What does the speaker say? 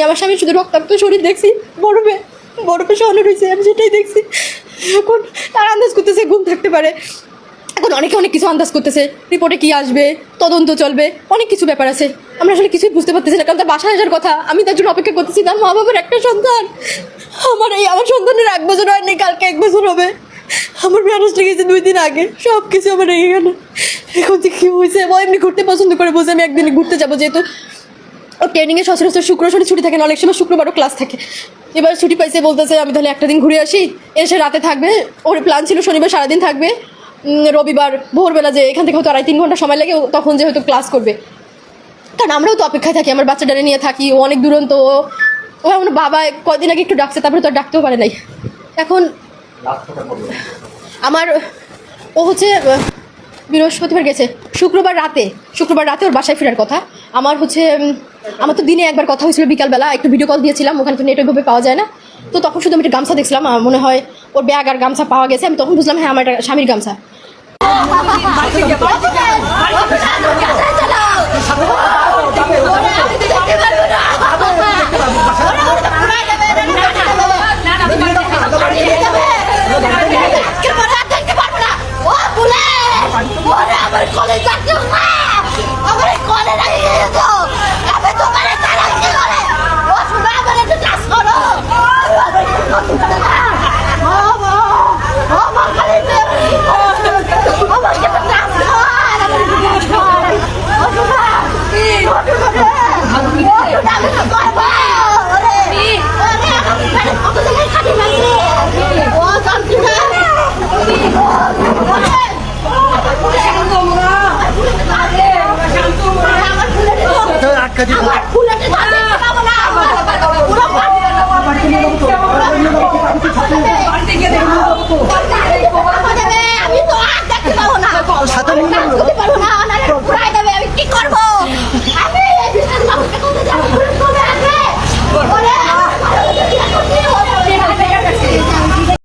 আমার স্বামী শুধু রক্তাক্ত শরীর দেখছি, বরফে শোয়ানো রয়েছে, আমি সেটাই দেখছি। এখন তার আন্দাজ করতেছে ঘুম থাকতে পারে, এখন অনেকে অনেক কিছু আন্দাজ করতেছে, রিপোর্টে কি আসবে, তদন্ত চলবে, অনেক কিছু ব্যাপার আছে। আমরা আসলে কিছুই বুঝতে পারতেছি না, কারণ তার বাসায় আসার কথা, আমি তার জন্য অপেক্ষা করতেছি। তার মা বাবার একটা সন্তান, আমার সন্তানের 1 বছর হয়নি, কালকে 1 বছর হবে। আমার ম্যারেজটা গেছে 2 দিন আগে, সব কিছু আমার রেগে গেল। এখন যে কী হয়েছে, ও এমনি ঘুরতে পছন্দ করে, বসে আমি একদিনে ঘুরতে যাবো, যেহেতু ও ট্রেনিংয়ে সচরাচর শুক্র শনি ছুটি থাকে না, অনেক সময় শুক্রবারও ক্লাস থাকে। এবার ছুটি পাইছে, বলতেছে আমি তাহলে একটা দিন ঘুরে আসি, এসে রাতে থাকবে। ওর প্ল্যান ছিল শনিবার সারাদিন থাকবে, রবিবার ভোরবেলা যে এখান থেকে হয়তো 2.5-3 ঘন্টা সময় লাগে, তখন যে হয়তো ক্লাস করবে। কারণ আমরাও তো অপেক্ষায় থাকি, আমার বাচ্চাটারে নিয়ে থাকি, ও অনেক দুরন্ত। ও আমার বাবা কদিন আগে একটু ডাকছে, তারপরে তো আর ডাকতেও পারে নাই। এখন ও হচ্ছে বৃহস্পতিবার গেছে, শুক্রবার রাতে ওর বাসায় ফেরার কথা। আমার তো দিনে একবার কথা হয়েছিল, বিকালবেলা একটু ভিডিও কল দিয়েছিলাম, ওখানে তো নেট ওইভাবে পাওয়া যায় না। তো তখন শুধু আমি একটা গামছা দেখছিলাম, মনে হয় ওর ব্যাগ আর গামছা পাওয়া গেছে। আমি তখন বুঝলাম হ্যাঁ আমার একটা স্বামীর গামছা।